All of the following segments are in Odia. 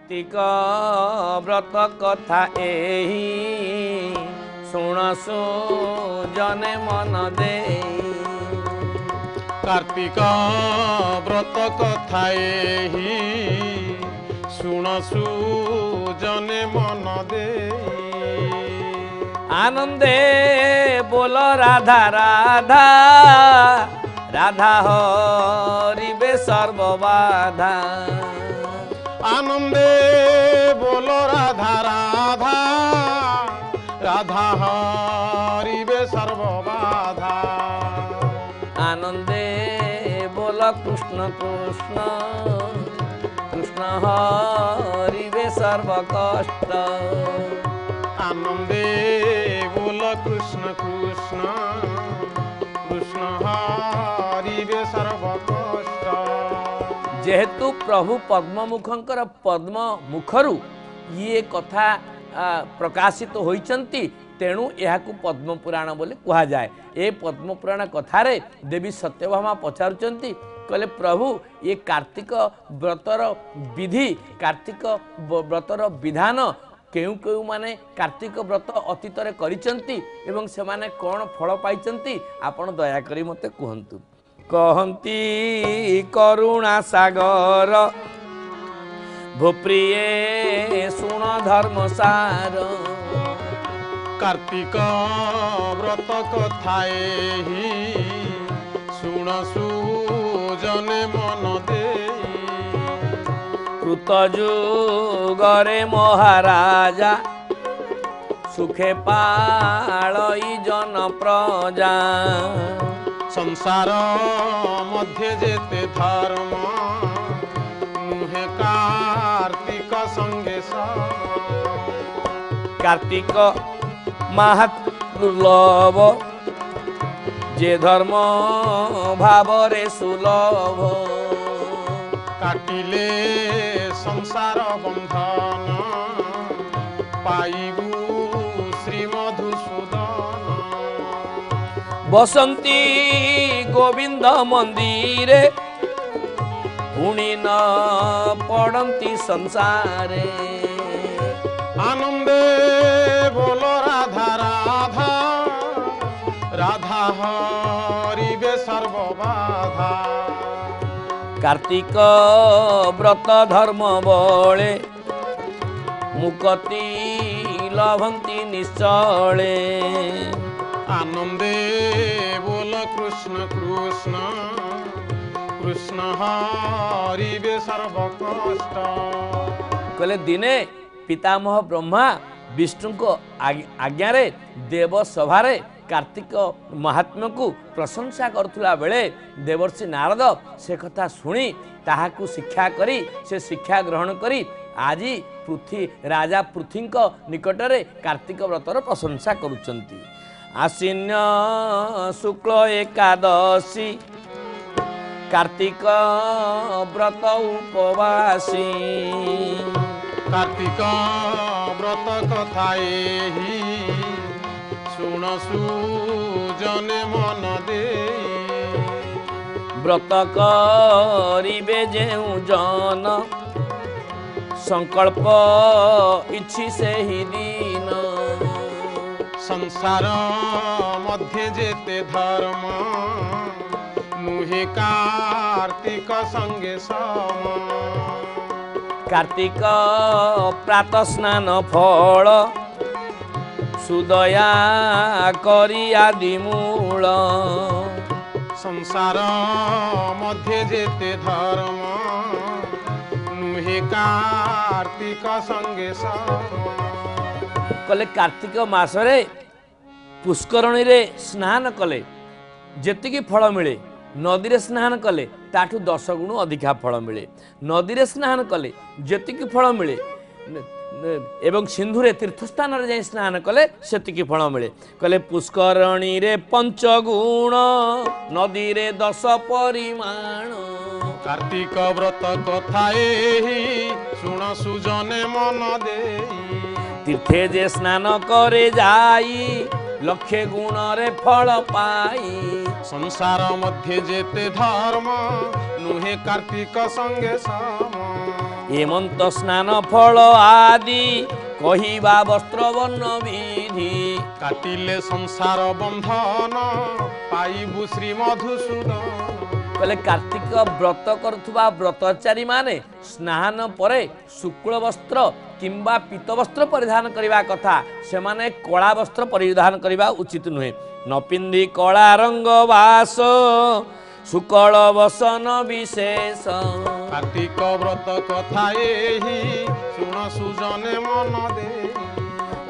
कार्तिक व्रत कथा एही शुणसु जने मन दे। कार्तिक व्रत कथा एही शुणसु जने मन दे। आनंदे बोल राधा राधा राधा हरिबे सर्वबाधा। आनंदे बोलो राधा राधा राधा हरिबे सर्वबाधा। आनंदे बोल कृष्ण कृष्ण कृष्ण हरिबे सर्व कष्ट। आनंदे बोल कृष्ण कृष्ण कृष्ण हरिबे सर्व कष्ट। जेहेतु प्रभु पद्ममुखंकर पद्म मुखरू ये कथा प्रकाशित होइचंती तेणु यहाकू पद्म पुराण बोली कहा जाए। ए पद्म पुराण कथारे देवी सत्यभामा पचारुचंती कहले प्रभु ये कार्तिक व्रतर विधि कार्तिक व्रतर विधान केउ केउ माने कार्तिक व्रत अतीत रे करिचंती एवं से माने कौन फल पाइचंती आपण दया करी मते कहंतु। कहंती करुणा सागर भूप्रिये सुन धर्म सार। कार्तिक व्रत कथा एही शुणसु जने मन दे। कृतयुगरे महाराजा सुखे पालई जन प्रजा। संसार मध्य जेते धर्म नुहे कार्तिक संगे कार्तिक महादुर्लभ जे धर्म भावरे सुलभ। काटिले संसार बंधन पाइबू श्री मधुसूदन। बसंती गोविंद मंदिरे पुणी न पड़ती संसारे। आनंदे बोलो राधा राधा राधा हरिबे सर्वबाधा। कार्तिक व्रत धर्म बळे मुक्ति लभंती निश्चले। आनंदे बोल कृष्ण कृष्ण कृष्ण हरिबे सर्व कष्ट। कहले दिने पितामह ब्रह्मा विष्णु को आज्ञा रे देव सभा रे कार्तिक महात्म्य को प्रशंसा करथुला बेले देवर्षि नारद से कथा शुणी ताहाकू शिक्षा करी से शिक्षा ग्रहण करी आज पृथ्वी राजा पृथ्वी निकट रे कार्तिक व्रतर प्रशंसा करुचंती। आश्विन शुक्ल एकादशी कार्तिक व्रत उपवासी। कार्तिक व्रत कथा एही शुणसु जने मन दे। व्रत करिबे जेउ जन संकल्प इछि सेहि दिन। संसार मध्य जेते धर्म नुहे कार्तिक संगे सम। कार्तिक प्रात स्नान फल सुदया करी आदि मूल। संसार मध्य जेते धर्म नुहे कार्तिक संगे सम। कले कार्तिक मासरे पुष्करणी रे स्नान कले जेतिकी फल मिले नदी रे स्नान कले ताठू 10 गुण अधिका फल मिले। नदी रे स्नान कले जेतिकी फल मिले एवं सिंधु रे तीर्थस्थान रे जाई स्नान कले सेतिकी फल मिले। कले पुष्करणी रे 5 गुण नदी रे 10 परिमाण। कार्तिक व्रत कथा एही शुणसु जने मन देई। तीर्थे जे स्नान करे जाई लक्षे गुण रे फल पाई। संसार मध्य जेते धर्म नुहे कार्तिक संगे सम। ଏମନ୍ତ ସ୍ନାନ ଫଳ ଆଦି କହିବା ବସ୍ତ୍ର ବର୍ଣ୍ଣ ବିଧି। କାଟିଲେ ସଂସାର ବନ୍ଧନ ପାଇବୁ ଶ୍ରୀ ମଧୁସୂଦନ। କହିଲେ କାର୍ତ୍ତିକ ବ୍ରତ କରୁଥିବା ବ୍ରତଚାରୀ ମାନେ ସ୍ନାନ ପରେ ଶୁକ୍ଳ ବସ୍ତ୍ର କିମ୍ବା ପୀତ ବସ୍ତ୍ର ପରିଧାନ କରିବା କଥା, ସେମାନେ କଳା ବସ୍ତ୍ର ପରିଧାନ କରିବା ଉଚିତ ନୁହେଁ। ନ ପିନ୍ଧି କଳା ରଙ୍ଗ ବାସ ଶୁକ୍ଳ ବସନ ବିଶେଷ। କାର୍ତ୍ତିକ ବ୍ରତ କଥା ଏହି ଶୁଣ ସୁଜନେ ମନ ଦେଇ।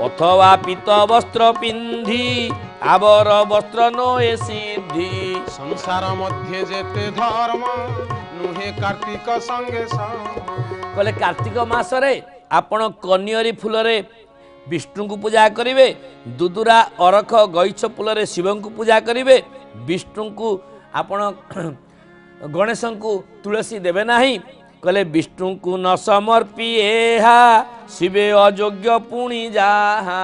ଅଥବା ପୀତ ବସ୍ତ୍ର ପିନ୍ଧି ଆବର ବସ୍ତ୍ର ନୋଏ ସିଦ୍ଧି। ସଂସାର ମଧ୍ୟରେ ଯେତେ ଧର୍ମ ନୁହେଁ କାର୍ତ୍ତିକ ସଙ୍ଗେ ସଙ୍ଗ। କହିଲେ କାର୍ତ୍ତିକ ମାସରେ ଆପଣ କନିଅରି ଫୁଲରେ ବିଷ୍ଣୁଙ୍କୁ ପୂଜା କରିବେ, ଦୁଦୁରା ଅରଖ ଗଇଛ ଫୁଲରେ ଶିବଙ୍କୁ ପୂଜା କରିବେ। ବିଷ୍ଣୁଙ୍କୁ ଆପଣ ଗଣେଶଙ୍କୁ ତୁଳସୀ ଦେବେ ନାହିଁ। କହିଲେ ବିଷ୍ଣୁଙ୍କୁ ନ ସମର୍ପି ଏହା ଶିବେ ଅଯୋଗ୍ୟ ପୁଣି ଯାହା।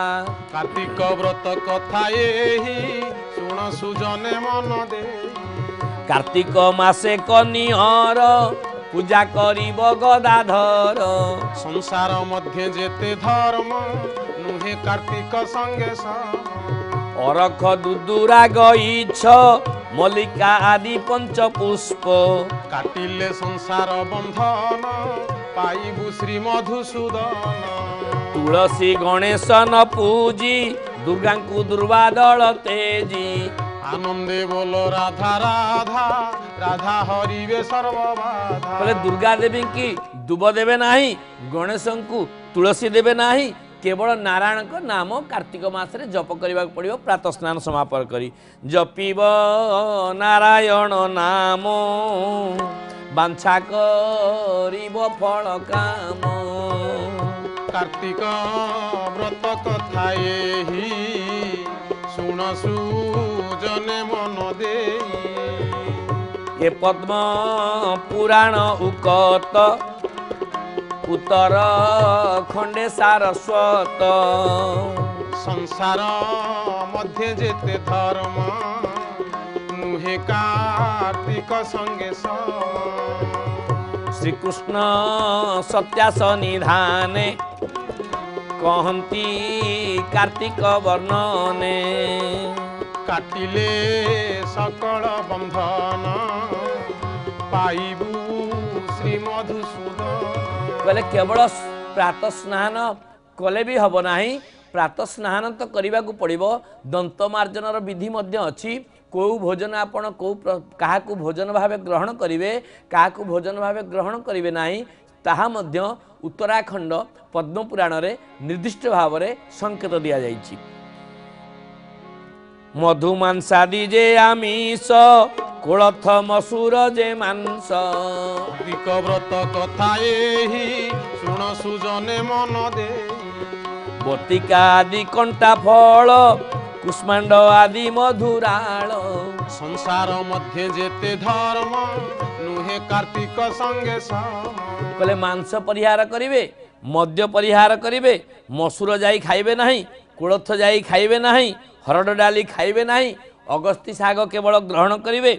କାର୍ତ୍ତିକ ବ୍ରତ କଥା ଏହି ଶୁଣ ସୁଜନେ ମନ ଦେଇ। କାର୍ତ୍ତିକ ମାସେ କନିଅର ପୂଜା କରିବ ଗଦାଧର। ସଂସାର ମଧ୍ୟରେ ଯେତେ ଧର୍ମ ନୁହେଁ କାର୍ତ୍ତିକ ସଙ୍ଗେ ସଙ୍ଗ। ଅରଖ ଦୁଦୁରା ଗଇଛ ମଲ୍ଲିକା ଆଦି ପଞ୍ଚ ପୁଷ୍ପ। କାଟିଲେ ସଂସାର ବନ୍ଧନ ପାଇବୁ ଶ୍ରୀ ମଧୁସୂଦନ। ତୁଳସୀ ଗଣେଶ ନ ପୂଜି ଦୁର୍ଗାଙ୍କୁ ଦୁର୍ବାଦଳ ତେଜି। ଆନନ୍ଦେ ବୋଲ ରାଧା ରାଧା ରାଧା ହରିବେ ସର୍ବବାଧା। କହିଲେ ଦୁର୍ଗା ଦେବୀଙ୍କୁ ଦୁବ ଦେବେ ନାହିଁ, ଗଣେଶଙ୍କୁ ତୁଳସୀ ଦେବେ ନାହିଁ। କେବଳ ନାରାୟଣଙ୍କ ନାମ କାର୍ତ୍ତିକ ମାସରେ ଜପ କରିବାକୁ ପଡ଼ିବ ପ୍ରାତଃ ସ୍ନାନ ସମାପନ କରି। ଜପିବ ନାରାୟଣ ନାମ ବାଞ୍ଛା କରିବ ଫଳ କାମ। କାର୍ତ୍ତିକ ବ୍ରତ କଥା ଏହି ଶୁଣ ସୁଜନେ ମନ ଦେଇ। ଏ ପଦ୍ମ ପୁରାଣ ଉକତ ଉତ୍ତର ଖଣ୍ଡେ ସାରସ୍ୱତ। ସଂସାର ମଧ୍ୟରେ ଯେତେ ଧର୍ମ ନୁହେଁ କାର୍ତ୍ତିକ ସଙ୍ଗେ ସଙ୍ଗ। ଶ୍ରୀକୃଷ୍ଣ ସତ୍ୟାସ ନିଧାନେ କହନ୍ତି କାର୍ତ୍ତିକ ବର୍ଣ୍ଣନେ। କାଟିଲେ ସକଳ ବନ୍ଧନ ପାଇବୁ ଶ୍ରୀ ମଧୁସୂଦନ। କହିଲେ କେବଳ ପ୍ରାତଃ ସ୍ନାନ କଲେ ବି ହେବ ନାହିଁ, ପ୍ରାତଃ ସ୍ନାନ ତ କରିବାକୁ ପଡ଼ିବ। ଦନ୍ତ ମାର୍ଜନର ବିଧି ମଧ୍ୟ ଅଛି। କେଉଁ ଭୋଜନ ଆପଣ କାହାକୁ ଭୋଜନ ଭାବେ ଗ୍ରହଣ କରିବେ, କାହାକୁ ଭୋଜନ ଭାବେ ଗ୍ରହଣ କରିବେ ନାହିଁ, ତାହା ମଧ୍ୟ ଉତ୍ତରାଖଣ୍ଡ ପଦ୍ମପୁରାଣରେ ନିର୍ଦ୍ଦିଷ୍ଟ ଭାବରେ ସଂକେତ ଦିଆଯାଇଛି। ମଧୁ ମାଂସାଦି ଯେ ଆମିଷ କୋଳଥ ମସୁର ଯେ ମାଂସ। କାର୍ତ୍ତିକ ବ୍ରତ କଥା ଏହି ଶୁଣ ସୁଜନେ ମନ ଦେଇ। ବତିକା ଆଦି କଣ୍ଟା ଫଳ କୁଷ୍ମାଣ୍ଡ ଆଦି ମଧୁରାଳ। ସଂସାର ମଧ୍ୟରେ ଯେତେ ଧର୍ମ ନୁହେଁ କାର୍ତ୍ତିକ ସଙ୍ଗେ ସଙ୍ଗ। କହିଲେ ମାଂସ ପରିହାର କରିବେ, ମଦ୍ୟ ପରିହାର କରିବେ, ମସୁର ଯାଇ ଖାଇବେ ନାହିଁ, କୋଳଥ ଯାଇ ଖାଇବେ ନାହିଁ, ହରଡ଼ ଡାଲି ଖାଇବେ ନାହିଁ, ଅଗସ୍ତି ଶାଗ କେବଳ ଗ୍ରହଣ କରିବେ।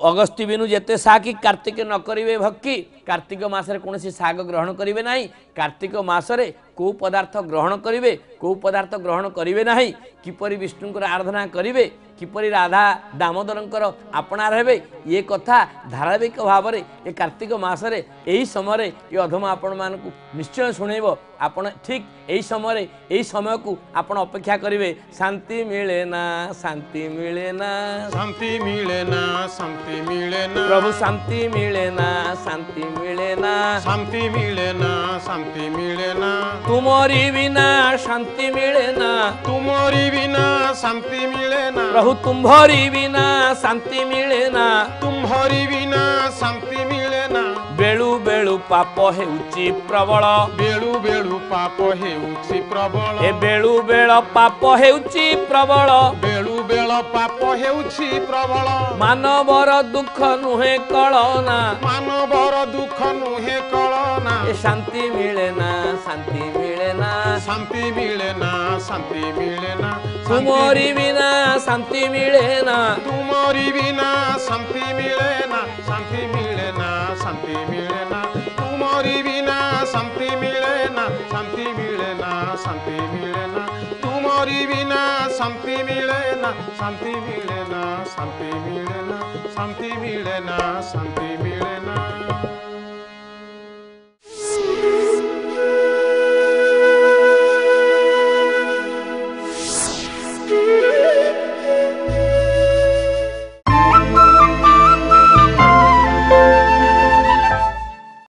ଅଗସ୍ତି ବିନୁ ଯେତେ ଶାଗ କାର୍ତ୍ତିକ ନ କରିବେ ଭକ୍ତି। କାର୍ତ୍ତିକ ମାସରେ କୌଣସି ଶାଗ ଗ୍ରହଣ କରିବେ ନାହିଁ। କାର୍ତ୍ତିକ ମାସରେ କେଉଁ ପଦାର୍ଥ ଗ୍ରହଣ କରିବେ, କେଉଁ ପଦାର୍ଥ ଗ୍ରହଣ କରିବେ ନାହିଁ। କିପରି ବିଷ୍ଣୁଙ୍କର ଆରାଧନା କରିବେ, କିପରି ରାଧା ଦାମୋଦରଙ୍କର ଆପଣାର ହେବେ, ଏ କଥା ଧାରାବାହିକ ଭାବରେ ଏ କାର୍ତ୍ତିକ ମାସରେ ଏହି ସମୟରେ ଏ ଅଧମ ଆପଣମାନଙ୍କୁ ନିଶ୍ଚୟ ଶୁଣେଇବ। ଆପଣ ଠିକ୍ ଏହି ସମୟରେ ଏହି ସମୟକୁ ଆପଣ ଅପେକ୍ଷା କରିବେ। ଶାନ୍ତି ମିଳେ ନା, ଶାନ୍ତି ମିଳେ ନା, ଶାନ୍ତି ମିଳେ ନା, ଶାନ୍ତି ମିଳେ ନା। ପ୍ରଭୁ ଶାନ୍ତି ମିଳେ ନା, ଶାନ୍ତି ମିଳେ ନା, ଶାନ୍ତି ମିଳେ ନା, ଶାନ୍ତି ମିଳେ ନା। ତୁମରି ବିନା ଶାନ୍ତି ମିଳେ ନା, ତୁମରି ବିନା ଶାନ୍ତି ମିଳେ ନା। ପ୍ରଭୁ ତୁମ୍ଭରି ବିନା ଶାନ୍ତି ମିଳେ ନା। ତୁମ୍ଭରି ବିନା ଶାନ୍ତି ମିଳେ ନା। ବେଳୁ ବେଳୁ ପାପ ହେଉଛି ପ୍ରବଳ, ବେଳୁ ବେଳୁ ପାପ ହେଉଛି ପ୍ରବଳ। ଏ ବେଳୁ ବେଳ ପାପ ହେଉଛି ପ୍ରବଳ। ବେଳୁ ବେଳ ପାପ ହେଉଛି ପ୍ରବଳ। ମାନବର ଦୁଃଖ ନୁହେଁ କଳନା, ମାନବର ଦୁଃଖ ନୁହେଁ କଳନା। ଏ ଶାନ୍ତି ମିଳେ ନା, ଶାନ୍ତି ମିଳେ ନା, ଶାନ୍ତି ମିଳେ ନା, ଶାନ୍ତି ମିଳେ ନା। ତୁମରି ବିନା ଶାନ୍ତି ମିଳେ ନା। ତୁମରି ବିନା ଶାନ୍ତି ମିଳେ ନା, ଶାନ୍ତି ମିଳେ ନା, ଶାନ୍ତି ମିଳେ ନା। ତୁମରି तुमरी बिना शांति मिले ना, शांति मिले ना, शांति मिले ना, तुमरी बिना शांति मिले ना, शांति मिले ना, शांति मिले ना, शांति मिले ना, शांति मिले ना।